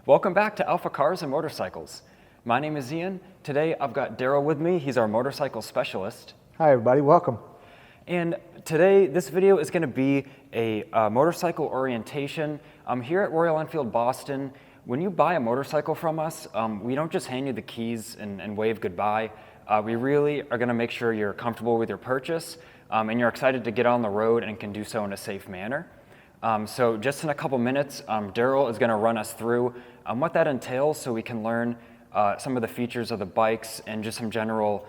Welcome back to AlphaCars and Motorcycles. My name is Ian. Today I've got Daryl with me. He's our motorcycle specialist. Hi everybody, welcome. And today this video is going to be a motorcycle orientation. Here at Royal Enfield Boston, when you buy a motorcycle from us, we don't just hand you the keys and wave goodbye. We really are going to make sure you're comfortable with your purchase and you're excited to get on the road and can do so in a safe manner. So just in a couple minutes, Daryl is going to run us through what that entails so we can learn some of the features of the bikes and just some general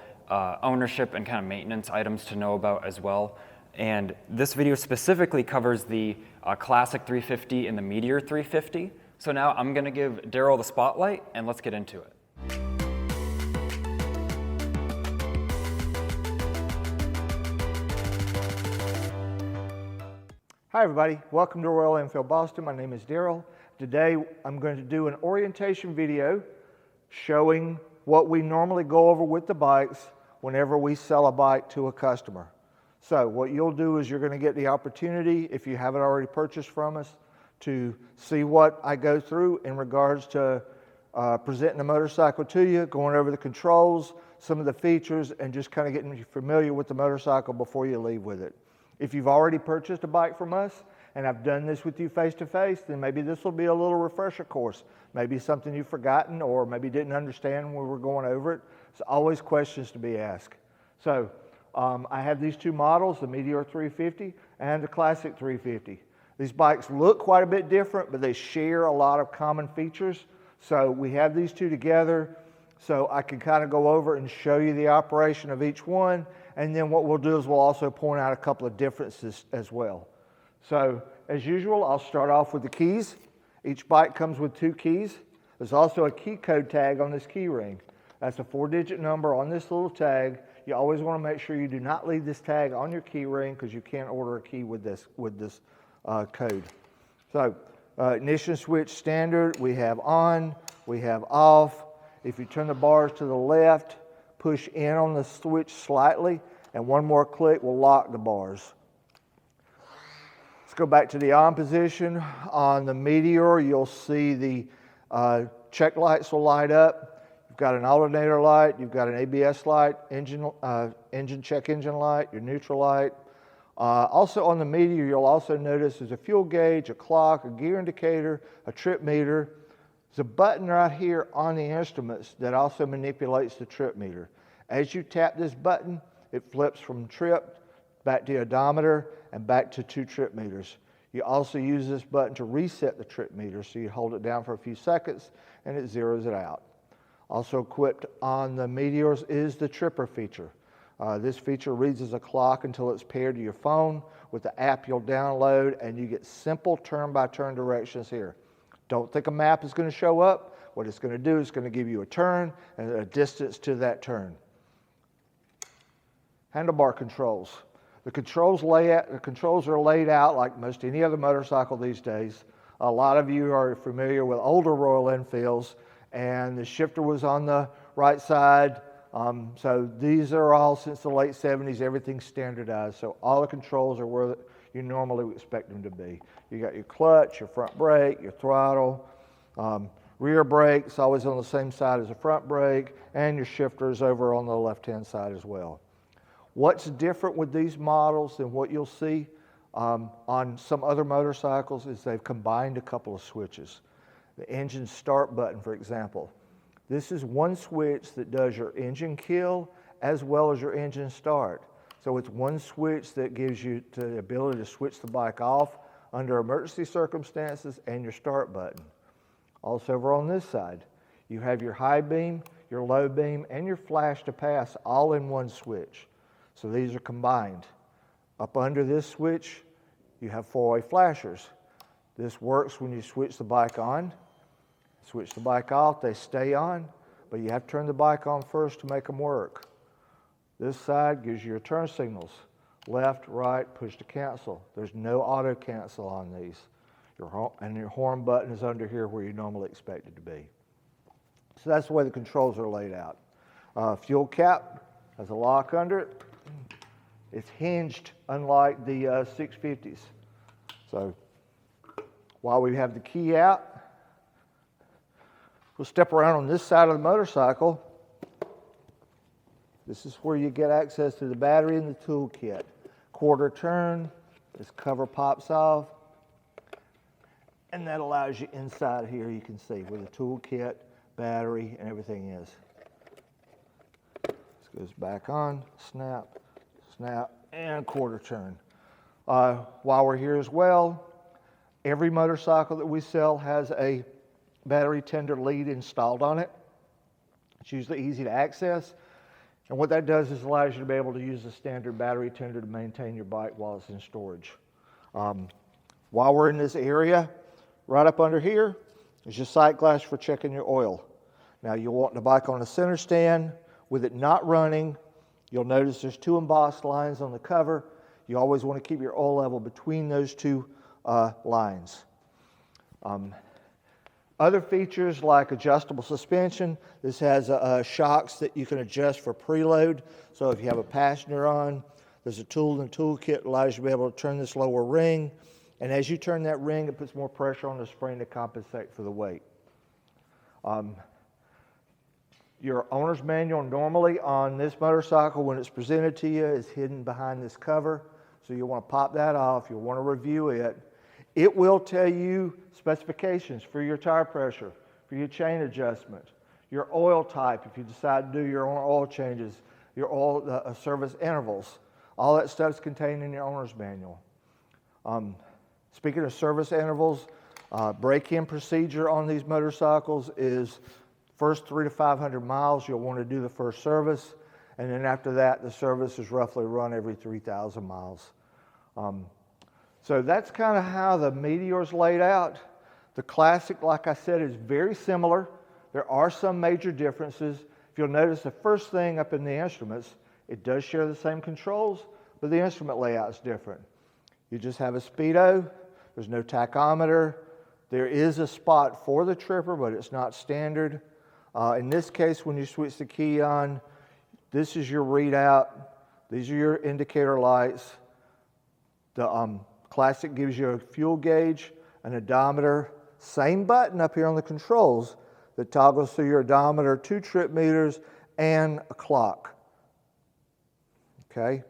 ownership and kind of maintenance items to know about as well. And this video specifically covers the Classic 350 and the Meteor 350. So now I'm going to give Daryl the spotlight and let's get into it. Hi everybody, welcome to Royal Enfield Boston. My name is Daryl. Today I'm going to do an orientation video showing what we normally go over with the bikes whenever we sell a bike to a customer. So what you'll do is you're going to get the opportunity, if you haven't already purchased from us, to see what I go through in regards to presenting the motorcycle to you, going over the controls, some of the features, and just kind of getting you familiar with the motorcycle before you leave with it. If you've already purchased a bike from us and I've done this with you face to face, then maybe this will be a little refresher course. Maybe something you've forgotten or maybe didn't understand when we were going over it. It's always questions to be asked. So I have these two models, the Meteor 350 and the Classic 350. These bikes look quite a bit different, but they share a lot of common features. So we have these two together so I can kind of go over and show you the operation of each one. And then what we'll do is we'll also point out a couple of differences as well. So as usual, I'll start off with the keys. Each bike comes with 2 keys. There's also a key code tag on this key ring. That's a 4-digit number on this little tag. You always want to make sure you do not leave this tag on your key ring because you can't order a key with this code. So ignition switch standard, we have on, we have off. If you turn the bars to the left, push in on the switch slightly, and one more click will lock the bars. Let's go back to the on position. On the Meteor, you'll see the check lights will light up. You've got an alternator light, you've got an ABS light, check engine light, your neutral light. Also on the Meteor, you'll also notice there's a fuel gauge, a clock, a gear indicator, a trip meter. There's a button right here on the instruments that also manipulates the trip meter. As you tap this button, it flips from trip back to odometer and back to 2 trip meters. You also use this button to reset the trip meter, so you hold it down for a few seconds and it zeroes it out. Also equipped on the Meteors is the tripper feature. This feature reads as a clock until it's paired to your phone. With the app you'll download and you get simple turn-by-turn directions here. Don't think a map is going to show up. What it's going to do is going to give you a turn and a distance to that turn. Handlebar controls. The controls are laid out like most any other motorcycle these days. A lot of you are familiar with older Royal Enfields, and the shifter was on the right side. So these are all, since the late 70s, everything's standardized. So all the controls are where you normally would expect them to be. You got your clutch, your front brake, your throttle, rear brake's always on the same side as the front brake, and your shifter is over on the left-hand side as well. What's different with these models than what you'll see on some other motorcycles is they've combined a couple of switches. The engine start button, for example. This is one switch that does your engine kill as well as your engine start. So it's one switch that gives you the ability to switch the bike off under emergency circumstances and your start button. Also over on this side, you have your high beam, your low beam, and your flash to pass all in one switch. So these are combined. Up under this switch, you have 4-way flashers. This works when you switch the bike on. Switch the bike off, they stay on, but you have to turn the bike on first to make them work. This side gives you your turn signals. Left, right, push to cancel. There's no auto cancel on these. Your horn button is under here where you normally expect it to be. So that's the way the controls are laid out. Fuel cap has a lock under it. It's hinged, unlike the 650s. So while we have the key out, We'll step around on this side of the motorcycle. This is where you get access to the battery and the toolkit. Quarter turn, this cover pops off, and that allows you inside here, you can see where the toolkit, battery, and everything is. This goes back on, snap, snap, and quarter turn. While we're here as well, every motorcycle that we sell has a battery tender lead installed on it. It's usually easy to access. And what that does is allows you to be able to use a standard battery tender to maintain your bike while it's in storage. While we're in this area, right up under here is your sight glass for checking your oil. Now you'll want the bike on a center stand with it not running. You'll notice there's two embossed lines on the cover. You always want to keep your oil level between those two lines. Other features like adjustable suspension. This has shocks that you can adjust for preload. So if you have a passenger on, there's a tool in the toolkit that allows you to be able to turn this lower ring. And as you turn that ring, it puts more pressure on the spring to compensate for the weight. Your owner's manual normally on this motorcycle, when it's presented to you, is hidden behind this cover. So you'll want to pop that off. You'll want to review it. It will tell you specifications for your tire pressure, for your chain adjustment, your oil type if you decide to do your own oil changes, your oil service intervals. All that stuff is contained in your owner's manual. Speaking of service intervals, break-in procedure on these motorcycles is first 300 to 500 miles, you'll want to do the first service. And then after that, the service is roughly run every 3,000 miles. So that's kind of how the Meteor's laid out. The Classic, like I said, is very similar. There are some major differences. If you'll notice the first thing up in the instruments, it does share the same controls, but the instrument layout is different. You just have a speedo. There's no tachometer. There is a spot for the tripper, but it's not standard. In this case, when you switch the key on, this is your readout. These are your indicator lights. The Classic gives you a fuel gauge, an odometer, same button up here on the controls that toggles through your odometer, 2 trip meters, and a clock. Okay?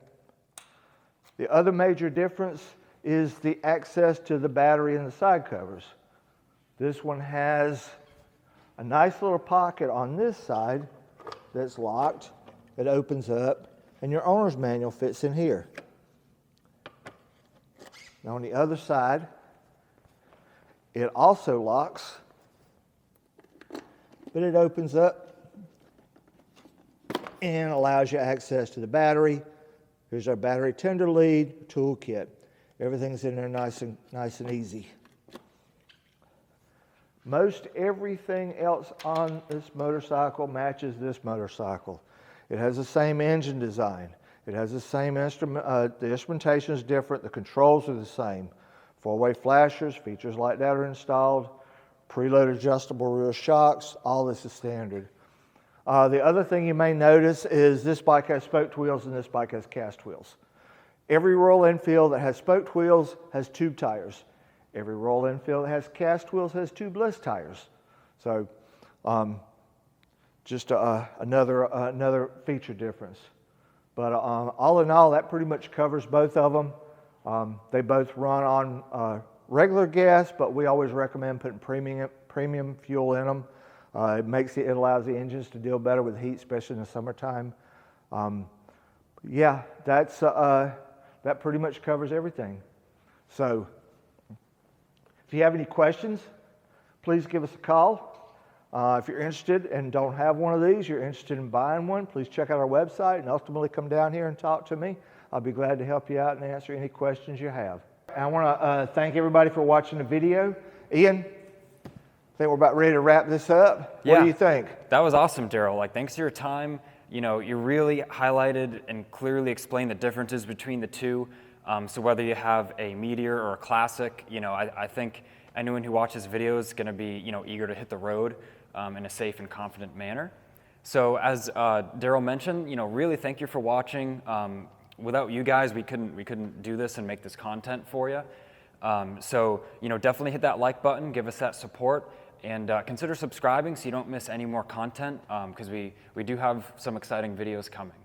The other major difference is the access to the battery and the side covers. This one has a nice little pocket on this side that's locked. It opens up, and your owner's manual fits in here. Now on the other side, it also locks, but it opens up and allows you access to the battery. Here's our battery tender lead, toolkit. Everything's in there nice and easy. Most everything else on this motorcycle matches this motorcycle. It has the same engine design. It has the same instrument. The instrumentation is different. The controls are the same. 4-way flashers, features like that are installed. Preload adjustable rear shocks. All this is standard. The other thing you may notice is this bike has spoked wheels and this bike has cast wheels. Every Royal Enfield that has spoked wheels has tube tires. Every Royal Enfield that has cast wheels has tubeless tires. So just another feature difference. But all in all, that pretty much covers both of them. They both run on regular gas, but we always recommend putting premium fuel in them. It allows the engines to deal better with heat, especially in the summertime. Yeah, that pretty much covers everything. So if you have any questions, please give us a call. If you're interested and don't have one of these, you're interested in buying one, please check out our website and ultimately come down here and talk to me. I'll be glad to help you out and answer any questions you have. I want to thank everybody for watching the video. Ian, I think we're about ready to wrap this up. Yeah. What do you think? That was awesome, Daryl. Thanks for your time. You really highlighted and clearly explained the differences between the two. So whether you have a Meteor or a Classic, I think anyone who watches videos is going to be, eager to hit the road in a safe and confident manner. So as Daryl mentioned, really thank you for watching. Without you guys, we couldn't do this and make this content for you. So definitely hit that like button, give us that support. And consider subscribing so you don't miss any more content, because we do have some exciting videos coming.